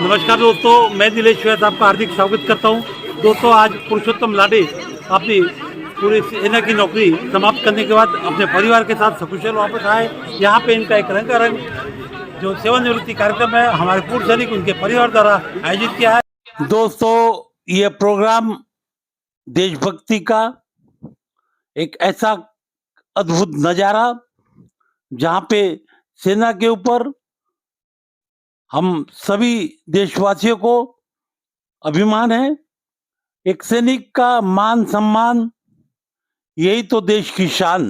नमस्कार दोस्तों, मैं दिलेश वैद आपका हार्दिक स्वागत करता हूं। दोस्तों, आज पुरुषोत्तम लाडे अपनी पूरी सेना की नौकरी समाप्त करने के बाद अपने परिवार के साथ सकुशल वापस आए। यहाँ पे इनका एक रंगारंग जो सेवानिवृत्ति कार्यक्रम है हमारे पूर्व सैनिक उनके परिवार द्वारा आयोजित किया है। दोस्तों, ये प्रोग्राम देशभक्ति का एक ऐसा अद्भुत नज़ारा जहाँ पे सेना के ऊपर हम सभी देशवासियों को अभिमान है। एक सैनिक का मान सम्मान, यही तो देश की शान।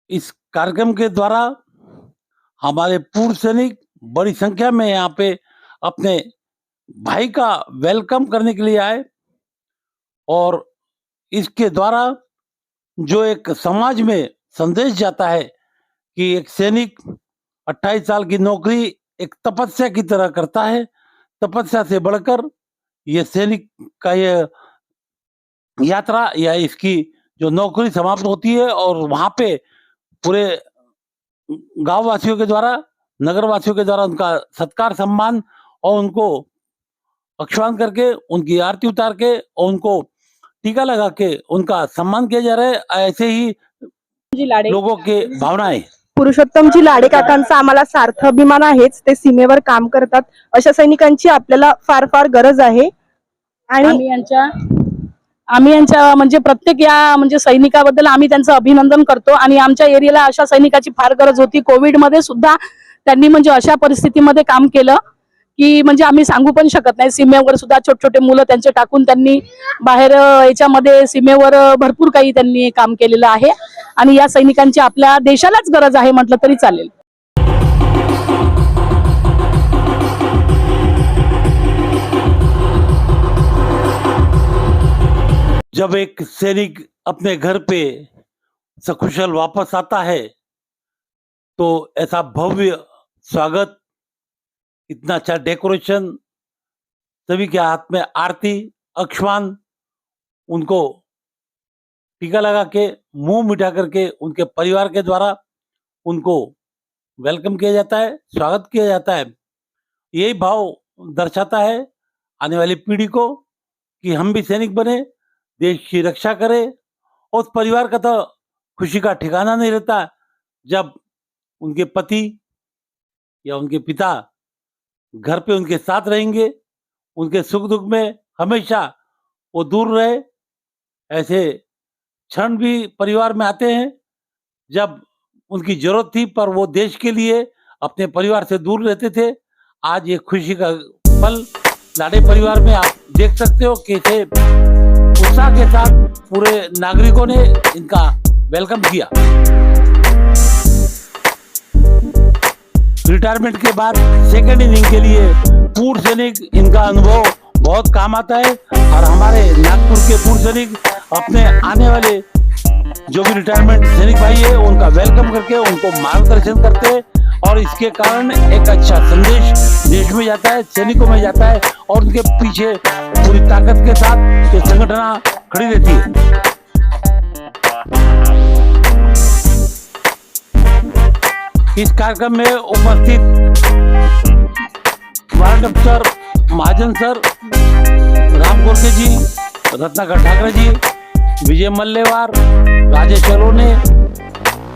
इस कार्यक्रम के द्वारा हमारे पूर्व सैनिक बड़ी संख्या में यहाँ पे अपने भाई का वेलकम करने के लिए आए और इसके द्वारा जो एक समाज में संदेश जाता है कि एक सैनिक 28 साल की नौकरी एक तपस्या की तरह करता है। तपस्या से बढ़कर ये सैनिक का ये यात्रा या इसकी जो नौकरी समाप्त होती है और वहाँ पे पूरे गांव वासियों के द्वारा, नगर वासियों के द्वारा उनका सत्कार सम्मान और उनको अक्षवान करके उनकी आरती उतार के और उनको टीका लगा के उनका सम्मान किया जा रहा है। ऐसे ही लोगों के भावनाएं पुरुषोत्तमजी लाडे काकांचा आम्हाला सार्थ अभिमान आहेच। ते सीमेवर काम करतात, अशा सैनिकांची आपल्याला फार फार गरज आहे। आणि आम्ही यांच्या म्हणजे प्रत्येक या म्हणजे सैनिकाबद्दल आम्ही त्यांचं अभिनंदन करतो आणि आमच्या एरियाला अशा सैनिकाची फार गरज होती। कोविड मध्ये सुद्धा त्यांनी म्हणजे अशा परिस्थितीमध्ये काम केलं की म्हणजे आम्ही सांगू पण शकत नाही। सीमेवर सुद्धा छोटे छोटे मुलं त्यांचे टाकून त्यांनी बाहेर याच्यामध्ये सीमेवर भरपूर काही त्यांनी काम केलेलं आहे आणि या सैनिकांची आपल्या देशालाच गरज आहे म्हटलं तरी चालेल। जब एक सैनिक अपने घर पे सकुशल वापस आता है तो ऐसा भव्य स्वागत, इतना अच्छा डेकोरेशन, सभी के हाथ में आरती अक्षवान, उनको टीका लगा के मुंह मिठा करके उनके परिवार के द्वारा उनको वेलकम किया जाता है, स्वागत किया जाता है। यही भाव दर्शाता है आने वाली पीढ़ी को कि हम भी सैनिक बने, देश की रक्षा करें। उस परिवार का तो खुशी का ठिकाना नहीं रहता जब उनके पति या उनके पिता घर पे उनके साथ रहेंगे, उनके सुख दुख में हमेशा वो दूर रहे। ऐसे क्षण भी परिवार में आते हैं जब उनकी जरूरत थी पर वो देश के लिए अपने परिवार से दूर रहते थे। आज ये खुशी का पल लाडे परिवार में आप देख सकते हो कैसे उत्साह के साथ पूरे नागरिकों ने इनका वेलकम किया। रिटायरमेंट के बाद सेकेंड इनिंग के लिए पूर्व सैनिक, इनका अनुभव बहुत काम आता है और हमारे नागपुर के पूर्व सैनिक अपने आने वाले जो भी रिटायरमेंट सैनिक भाई है उनका वेलकम करके उनको मार्गदर्शन करते हैं और इसके कारण एक अच्छा संदेश देश में जाता है, सैनिकों में जाता है और उनके पीछे पूरी ताकत के साथ ये संगठन खड़ी रहती है। इस कार्यक्रम में उपस्थित वार्ड अफसर महाजन सर, राम गोरखे जी, रत्नाकर ठाकरे जी, विजय मल्लेवार, राजेश चलोने,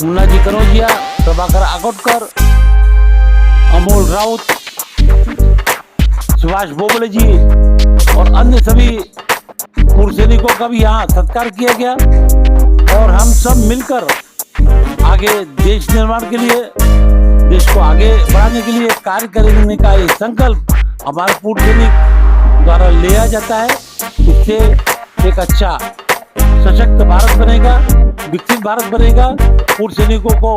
मुन्ना जी कनौजिया, प्रभाकर आकोटकर, अमोल राउत, सुभाष बोबले जी और अन्य सभी पूर्व सैनिकों का भी यहाँ सत्कार किया गया और हम सब मिलकर आगे देश निर्माण के लिए, देश को आगे बढ़ाने के लिए कार्य करने का ये संकल्प हमारे पूर्व सैनिक द्वारा लिया जाता है। इससे एक अच्छा सशक्त भारत बनेगा, विकसित भारत बनेगा। पूर्व सैनिकों को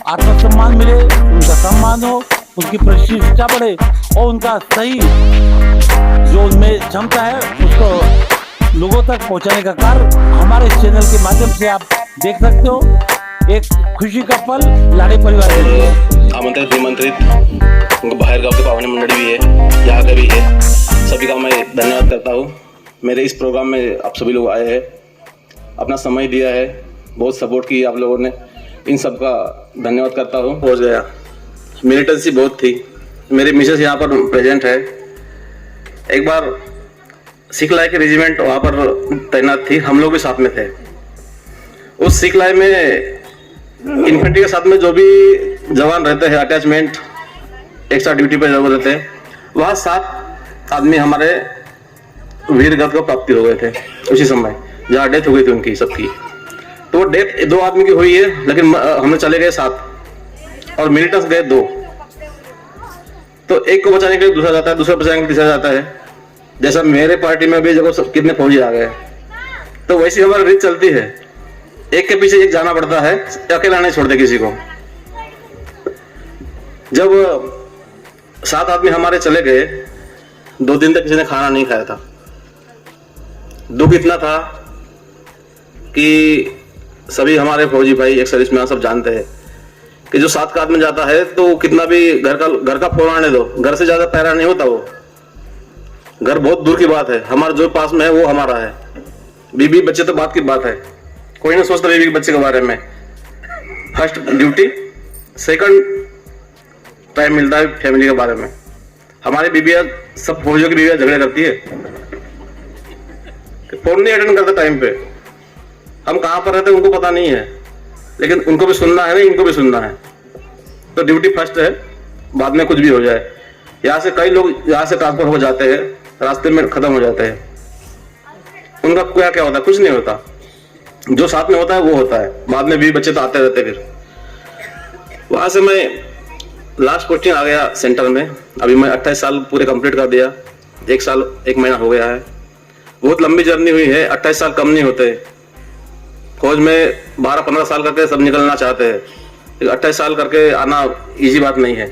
आत्मसम्मान मिले, उनका सम्मान हो, उनकी प्रतिष्ठा बढ़े और उनका सही जो उनमें क्षमता है उसको लोगों तक पहुंचाने का कार्य हमारे चैनल के माध्यम से आप देख सकते हो। एक खुशी का पल लाडे परिवार के लिए। आमंत्रित निमंत्रित बाहर गांव के पावनी मंडली भी है, यहाँ का भी है, सभी का मैं धन्यवाद करता हूँ। मेरे इस प्रोग्राम में आप सभी लोग आए हैं, अपना समय दिया है, बहुत सपोर्ट की आप लोगों ने, इन सब का धन्यवाद करता हूँ। हो गया, मिलिटेंसी बहुत थी, मेरी मिसेस यहाँ पर प्रेजेंट है। एक बार सिखलाई के रेजिमेंट वहाँ पर तैनात थी, हम लोग भी साथ में थे। उस सिखलाई में इन्फेंट्री के साथ में जो भी जवान रहते हैं, अटैचमेंट एक्स्ट्रा ड्यूटी पे जरूर रहते हैं, वहाँ 7 आदमी हमारे वीर गति को प्राप्ति हो गए थे उसी समय, जहाँ डेथ हो गई थी उनकी सबकी। तो डेथ 2 आदमी की हुई है, लेकिन हमने चले गए 7 और मिलिटेंट्स गए 2। तो एक को बचाने के लिए दूसरा जाता है, दूसरा बचाने के लिए तीसरा जाता है। जैसा मेरे पार्टी में भी जब कितने फौजी आ गए, तो वैसी हमारी रीत चलती है, एक के पीछे एक जाना पड़ता है, अकेला नहीं छोड़ते किसी को। जब 7 आदमी हमारे चले गए, 2 दिन तक किसी ने खाना नहीं खाया था। दुख इतना था कि सभी हमारे फौजी भाई, एक सर्विस में सब जानते हैं कि जो 7 का आदमी जाता है तो कितना भी घर का पौराने दो, घर से ज्यादा पैरा नहीं होता। वो घर बहुत दूर की बात है, हमारे जो पास में है वो हमारा है। बीबी बच्चे तो बात की बात है, कोई नहीं सोचता बीबी बच्चे के बारे में। फर्स्ट ड्यूटी, सेकंड टाइम मिलता है फैमिली के बारे में। हमारी बीबियां, सब फौजियों की बीबियां झगड़े करती है, फोन नहीं अटेंड करता टाइम पे। हम कहाँ पर रहते हैं उनको पता नहीं है, लेकिन उनको भी सुनना है ना, इनको भी सुनना है। तो ड्यूटी फर्स्ट है, बाद में कुछ भी हो जाए। यहाँ से कई लोग यहाँ से ट्रांसफर हो जाते हैं, रास्ते में खत्म हो जाते हैं। उनका क्या होता है, कुछ नहीं होता। जो साथ में होता है वो होता है, बाद में भी बच्चे तो आते रहते। फिर वहां से मैं लास्ट पोस्टिंग आ गया सेंटर में। अभी मैं 28 साल पूरे कंप्लीट कर दिया, 1 साल 1 महीना हो गया है। बहुत लंबी जर्नी हुई है, 28 साल कम नहीं होते। फौज में 12-15 साल करके सब निकलना चाहते हैं, 28 साल करके आना इजी बात नहीं है।